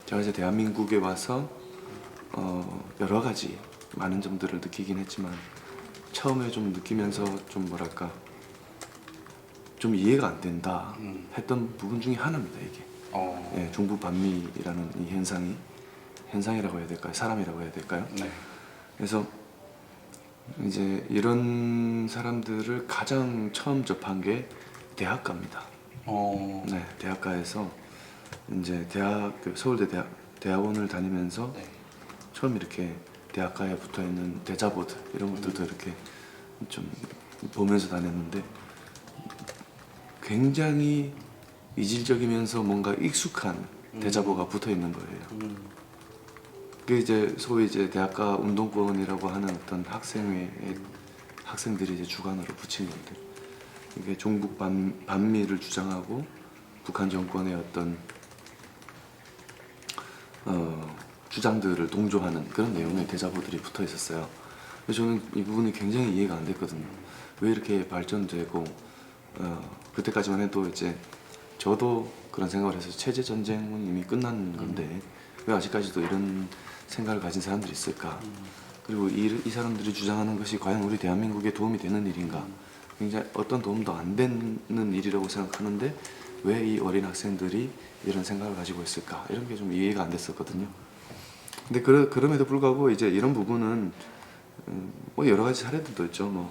제가 이제 대한민국에 와서 여러 가지 많은 점들을 느끼긴 했지만 처음에 좀 느끼면서 좀 뭐랄까 좀 이해가 안 된다 했던 부분 중에 하나입니다. 이게 예, 종부 반미라는 이 현상이라고 해야 될까요? 사람이라고 해야 될까요? 네. 그래서 이제 이런 사람들을 가장 처음 접한 게 대학가입니다. 네, 대학가에서 이제 서울대 대학원을 다니면서 네. 처음 이렇게 대학가에 붙어 있는 대자보들 이런 것들도 이렇게 좀 보면서 다녔는데 굉장히 이질적이면서 뭔가 익숙한 대자보가 붙어 있는 거예요. 그게 이제 소위 이제 대학가 운동권이라고 하는 어떤 학생들이 이제 주관으로 붙인 건데 이게 종북 반미를 주장하고 북한 정권의 어떤 주장들을 동조하는 그런 내용의 대자보들이 붙어 있었어요. 그래서 저는 이 부분이 굉장히 이해가 안 됐거든요. 왜 이렇게 발전되고 그때까지만 해도 이제 저도 그런 생각을 해서 체제 전쟁은 이미 끝난 건데 왜 아직까지도 이런 생각을 가진 사람들이 있을까? 그리고 이 사람들이 주장하는 것이 과연 우리 대한민국에 도움이 되는 일인가? 굉장히 어떤 도움도 안 되는 일이라고 생각하는데 왜 이 어린 학생들이 이런 생각을 가지고 있을까? 이런 게 좀 이해가 안 됐었거든요. 근데 그럼에도 불구하고 이제 이런 부분은 뭐 여러 가지 사례들도 있죠. 뭐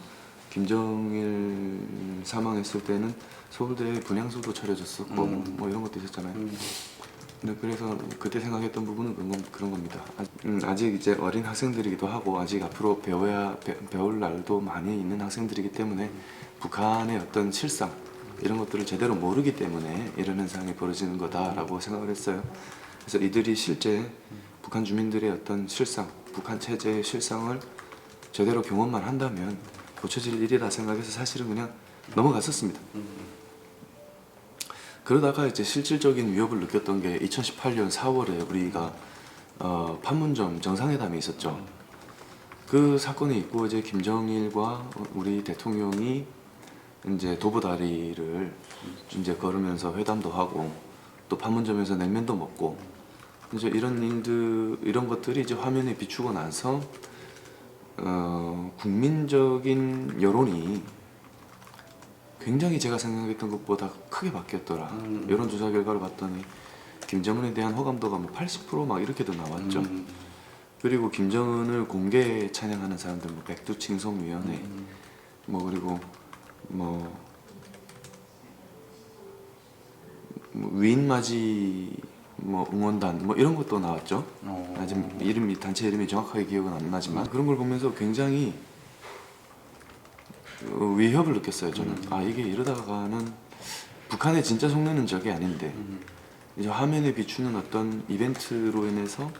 김정일 사망했을 때는 서울대 분향소도 차려졌었고 뭐 이런 것도 있었잖아요. 근데 그래서 그때 생각했던 부분은 그런 겁니다. 아직 이제 어린 학생들이기도 하고 아직 앞으로 배울 날도 많이 있는 학생들이기 때문에 북한의 어떤 실상 이런 것들을 제대로 모르기 때문에 이런 현상이 벌어지는 거다라고 생각을 했어요. 그래서 이들이 실제 북한 주민들의 어떤 실상, 북한 체제의 실상을 제대로 경험만 한다면 고쳐질 일이라 생각해서 사실은 그냥 넘어갔었습니다. 그러다가 이제 실질적인 위협을 느꼈던 게 2018년 4월에 우리가 판문점 정상회담이 있었죠. 그 사건이 있고 이제 김정일과 우리 대통령이 이제 도보다리를 이제 걸으면서 회담도 하고 또 판문점에서 냉면도 먹고 이제 이런 것들이 이제 화면에 비추고 나서 국민적인 여론이 굉장히 제가 생각했던 것보다 크게 바뀌었더라. 여론조사 결과를 봤더니 김정은에 대한 호감도가 뭐 80%막 이렇게도 나왔죠. 그리고 김정은을 공개 찬양하는 사람들, 뭐 백두칭송위원회, 뭐 그리고 뭐 위인맞이 뭐 응원단 뭐 이런 것도 나왔죠. 아직 단체 이름이 정확하게 기억은 안 나지만 그런 걸 보면서 굉장히 위협을 느꼈어요. 저는 아 이게 이러다가는 북한의 진짜 속내는 저게 아닌데 이제 화면에 비추는 어떤 이벤트로 인해서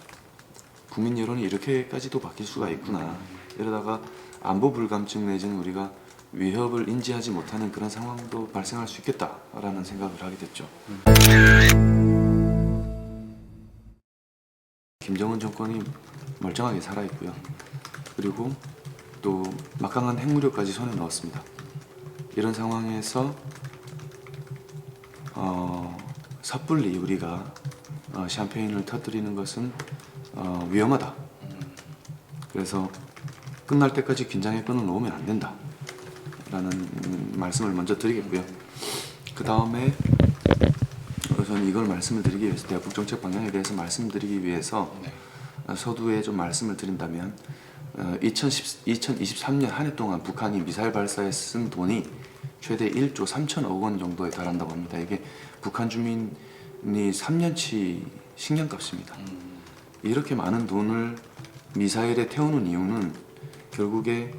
국민 여론이 이렇게까지도 바뀔 수가 있구나. 이러다가 안보 불감증 내지는 우리가 위협을 인지하지 못하는 그런 상황도 발생할 수 있겠다라는 생각을 하게 됐죠. 김정은 정권이 멀쩡하게 살아있고요. 그리고 또 막강한 핵무력까지 손에 넣었습니다. 이런 상황에서 섣불리 우리가 샴페인을 터뜨리는 것은 위험하다. 그래서 끝날 때까지 긴장의 끈을 놓으면 안 된다 라는 말씀을 먼저 드리겠고요. 그 다음에 저는 이걸 말씀을 드리기 위해서 대북 정책 방향에 대해서 말씀드리기 위해서 서두에 좀 말씀을 드린다면 2023년 한 해 동안 북한이 미사일 발사에 쓴 돈이 최대 1조 3천억 원 정도에 달한다고 합니다. 이게 북한 주민이 3년치 식량값입니다. 이렇게 많은 돈을 미사일에 태우는 이유는 결국에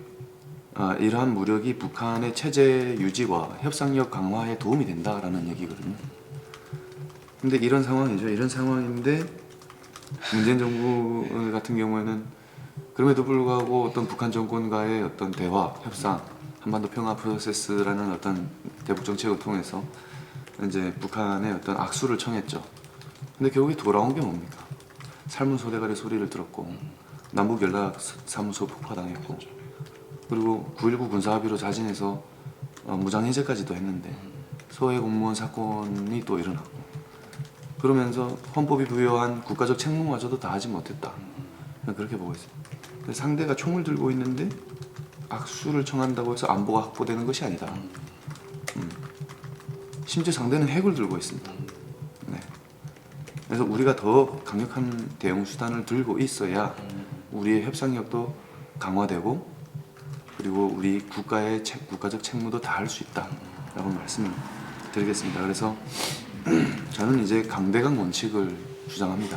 이러한 무력이 북한의 체제 유지와 협상력 강화에 도움이 된다라는 얘기거든요. 근데 이런 상황이죠. 이런 상황인데 문재인 정부 같은 경우에는 그럼에도 불구하고 어떤 북한 정권과의 어떤 대화, 협상, 한반도 평화 프로세스라는 어떤 대북 정책을 통해서 이제 북한의 어떤 악수를 청했죠. 근데 결국에 돌아온 게 뭡니까? 삶은 소대가리 소리를 들었고 남북 연락 사무소 폭파당했고 그리고 9.19 군사합의로 자진해서 무장 해제까지도 했는데 소해 공무원 사건이 또 일어났고 그러면서 헌법이 부여한 국가적 책무마저도 다하지 못했다. 저는 그렇게 보고 있습니다. 상대가 총을 들고 있는데 악수를 청한다고 해서 안보가 확보되는 것이 아니다. 심지어 상대는 핵을 들고 있습니다. 네. 그래서 우리가 더 강력한 대응 수단을 들고 있어야 우리의 협상력도 강화되고 그리고 우리 국가의 국가적 책무도 다할 수 있다라고 말씀을 드리겠습니다. 그래서 저는 이제 강대강 원칙을 주장합니다.